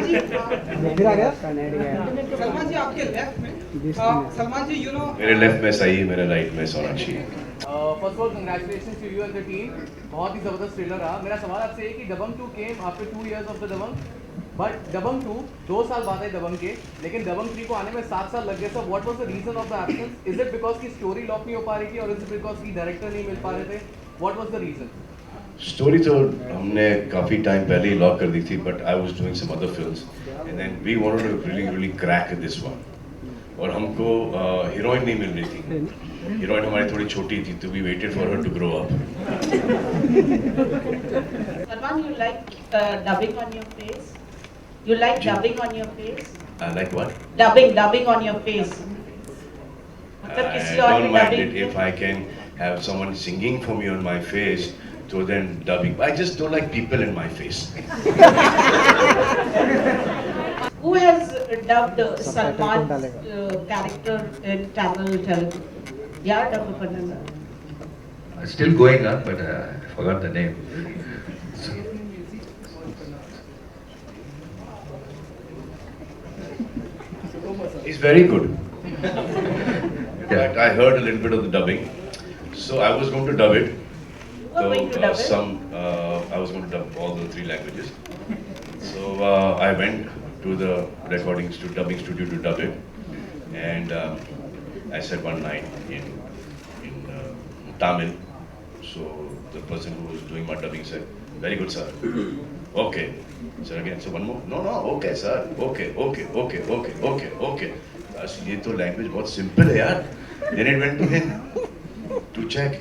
फिर आ गया सलमान जी आपके लेफ्ट में सलमान जी यू नो मेरे लेफ्ट में सही, मेरे राइट में Sonakshi. First of all congratulations to you and the team. बहुत ही जबरदस्त ट्रेलर रहा। मेरा सवाल आपसे है कि Dabangg 2 came after 2 years of the Dabangg, but Dabangg 2 2 साल बाद है दबंग के, लेकिन दबंग 3 को आने में 7 साल लग गए। So what was the reason of the absence? Is it because की स्टोरी लॉक नहीं हो पा रही थी, और इज इट बिकॉज की डायरेक्टर नहीं मिल पा रहे थे? What was the reason? Story तो हमने काफ़ी टाइम पहले ही लॉक कर दी थी, but I was doing some other films and then we wanted to really crack this one. और हमको हीरोइन नहीं मिल रही थी, हीरोइन हमारी थोड़ी छोटी थी, तो we waited for her to grow up. Salman, you like dubbing on your face? You like dubbing on your face? I like what? Dubbing on your face. मतलब I किसी और don't ने mind dubbing it if I can have someone singing for me on my face, so then dubbing. I just don't like people in my face. Who has dubbed Salman's character in Tamil Telugu? Yeah, dub panna. Still going on, but I forgot the name. He's very good. But I heard a little bit of the dubbing, so I was going to dub it. You were going to dub it? I was going to dub all the 3 languages. So I went to the dubbing studio to dub it, and I said one line in Tamil. So the person who was doing my dubbing said, "Very good, sir." Okay. Sir again. So one more. No. Okay, sir. Okay. बस ये तो language बहुत simple है यार. Then it went to him to check.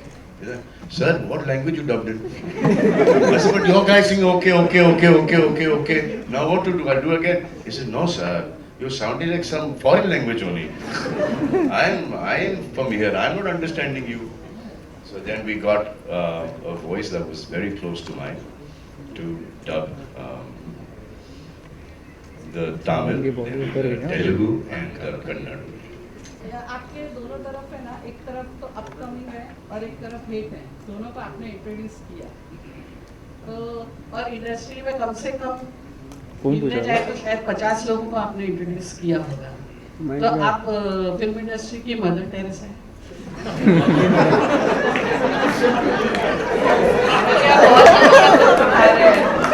Sir, what language you dubbed in? I said, but your guy sing okay. Now what to do? I do again. He said, no sir, you're sounding like some foreign language only. I am from here. I'm not understanding you. So then we got a voice that was very close to mine to dub the Tamil, Telugu and the Kannada. आपके दोनों तरफ है ना, एक तरफ तो upcoming है और एक तरफ लेट है, दोनों को आपने इंट्रोड्यूस किया। तो और इंडस्ट्री में कम से कम गिनने जाए तो शायद 50 लोगों को आपने इंट्रोड्यूस किया होगा। तो आप फिल्म इंडस्ट्री की मदर टेरेसा हैं।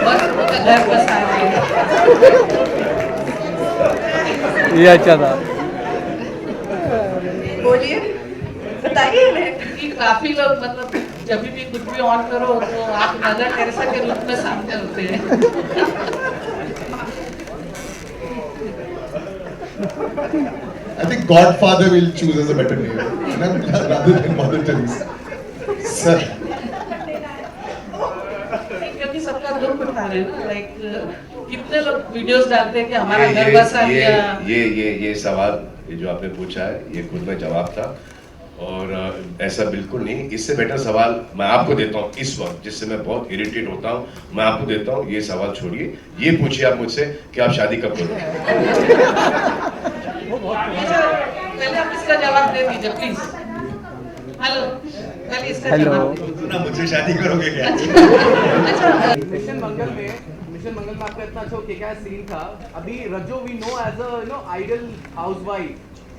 बहुत घर बसा रहे हैं। ये अच्छा था। बोलिए, बताइए ना कि काफी लोग मतलब जब भी कुछ भी ऑन करो तो आप मदर टेरेसा के रूप में सामने होते हैं। I think Godfather will choose as a better name rather than Mother Teresa. Sir. क्योंकि सबका दुख उठा रहे हैं ना, लाइक कितने लोग वीडियोस डालते हैं कि हमारा घर बसा गया। ये सवाल जो आपने पूछा है, ये खुद में जवाब था, और ऐसा बिल्कुल नहीं। इससे बेटर सवाल मैं आपको देता हूँ इस वक्त, जिससे मैं बहुत इरिटेट होता हूँ, मैं आपको देता हूँ। ये सवाल छोड़िए, ये पूछिए आप मुझसे कि आप शादी कब करोगे। पहले आप इसका जवाब दे दीजिए प्लीज। हेलो, पहले इसका जवाब दीजिए। ना मुझसे शादी करोगे क्या? अच्छा, मिशन मंगल में आपका इतना अच्छा किक-एस सीन था। अभी Rajjo we know as a ideal housewife,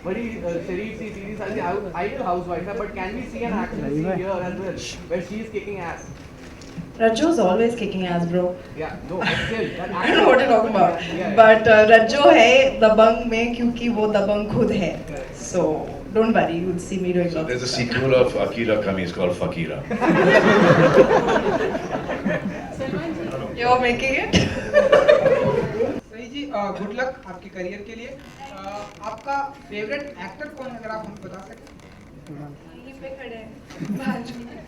बड़ी शरीफ सी सीधी सादी आइडल हाउसवाइफ है, but can we see an action scene here as well where she is kicking ass? Rajjo's always kicking ass, bro. Yeah, no, but still that I don't know what you're talking about. Yeah. But Rajjo है दबंग में क्योंकि वो दबंग खुद है. So don't worry, you'll see me doing So lots there's a of stuff. sequel of Akira coming, it's called Fakira. You're making it? सही जी, good luck आपके career के लिए। आपका फेवरेट एक्टर कौन है, अगर आप हमको बता सकें? यहीं पे खड़े हैं, बाजू में।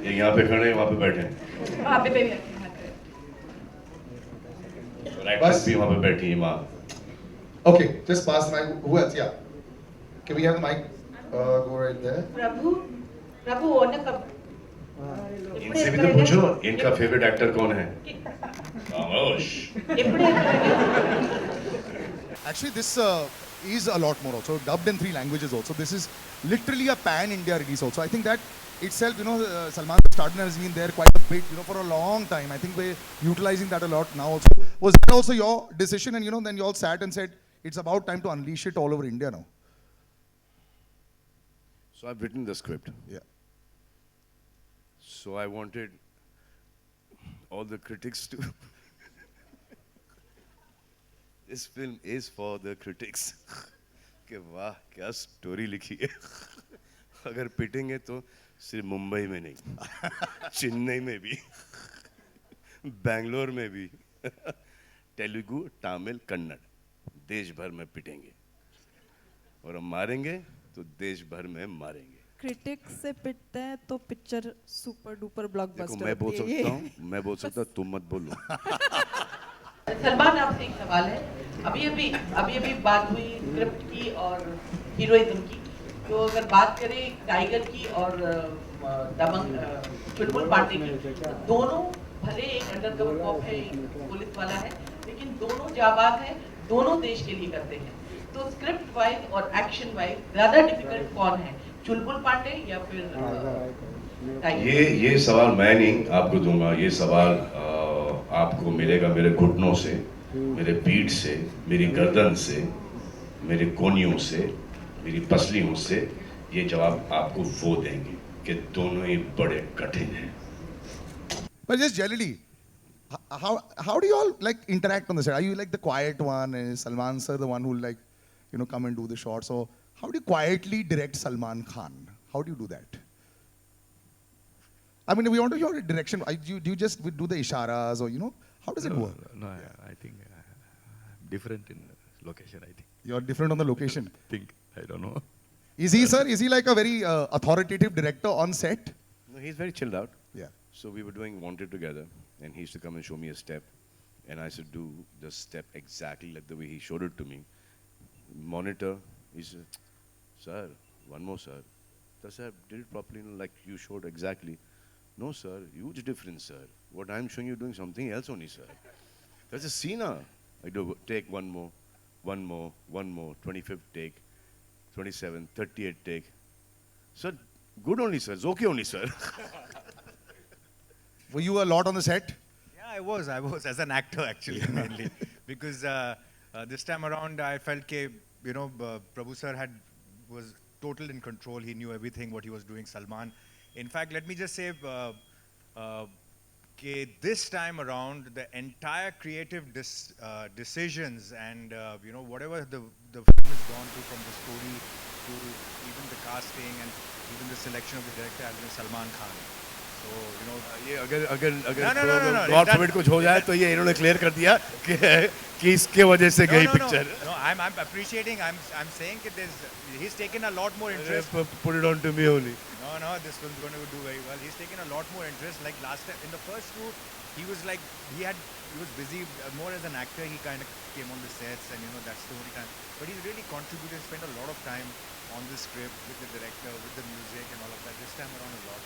ये यहाँ पे खड़े हैं, वहाँ पे बैठे हैं, वहाँ पे भी हैं। एक्ट्रेस भी वहाँ पे बैठी है माँ। Okay, just pass the mic. Who else? Yeah. Can we have the mic? Go right there. प्रभु ओने कब इनसे भी तो पूछो, इनका फेवरेट एक्टर कौन है? खामोश। इपड़े Actually, this is a lot more also, dubbed in 3 languages also. This is literally a pan-India release also. I think that itself, you know, Salman Stardner has been there quite a bit, you know, for a long time. I think we're utilizing that a lot now also. Was that also your decision? And, you know, then you all sat and said, it's about time to unleash it all over India now. So I've written the script. Yeah. So I wanted all the critics to... This film is for the critics. कि वाह क्या story लिखी है. अगर पिटेंगे तो सिर्फ मुंबई में नहीं, चेन्नई में भी, बैंगलोर में भी, तेलुगु, तमिल, कन्नड़, देश भर में पिटेंगे. और हम मारेंगे तो देश भर में मारेंगे. क्रिटिक्स से पिटते हैं तो पिक्चर सुपर डुपर ब्लॉकबस्टर. देखो मैं बोल सकता हूँ, तुम मत बोलो. सलमान आपसे एक सवाल है. अभी बात हुई स्क्रिप्ट की और हीरोइज्म की. तो अगर बात करें टाइगर की और दबंग चुलबुल पांडे की, तो दोनों भले एक अंडरकवर कॉप है, एक पुलिस वाला है, लेकिन दोनों जाबाज हैं, दोनों देश के लिए करते हैं. तो स्क्रिप्ट वाइज और एक्शन वाइज ज्यादा डिफिकल्ट कौन है, चुलबुल पांडे या फिर टाइगर? ये सवाल मैं नहीं आपको दूंगा. ये सवाल आपको मिलेगा मेरे घुटनों से, मेरे पीठ से, मेरी गर्दन से, मेरे कोनियों से, मेरी पसलियों से. ये जवाब आपको वो देंगे कि दोनों ही बड़े कठिन हैं. But just generally, how do you all like interact on the set? Are you like the quiet one, and is Salman sir the one who like, you know, come and do the shots? Or how do you quietly direct Salman Khan? How do you do that? I mean, we want to hear a direction. Do you just do the isharas, or you know, how does it work? No, I think different in location. I think. You're different on the location. I don't know. Is he, sir? Is he like a very authoritative director on set? No, he's very chilled out. Yeah. So we were doing Wanted together, and he used to come and show me a step, and I used to do the step exactly like the way he showed it to me. Monitor, he said, "Sir, one more, sir." So, sir, did it properly, like you showed exactly. No, sir, huge difference, sir. What I'm showing you doing something else only, sir. There's a scene. I do take one more, 25th take, 27th, 38th take. Sir, good only, sir. It's okay only, sir. Were you a lot on the set? Yeah, I was as an actor actually mainly because this time around I felt that Prabhu sir was total in control. He knew everything what he was doing. Salman. In fact, let me just say this time around the entire creative decisions and whatever the film has gone through, from the story to even the casting and even the selection of the director has been Salman Khan. So ये अगर God forbid कुछ हो जाए तो ये इन्होंने clear कर दिया कि इसके वजह से गई picture. No, I'm appreciating. I'm saying that he's taken a lot more interest. Put it on to me only. No, this film's going to do very well. He's taken a lot more interest. Like last time, in the first two, he was like, he was busy more as an actor. He kind of came on the sets and that's the only time. But he's really contributed, spent a lot of time on the script with the director, with the music and all of that. This time around a lot.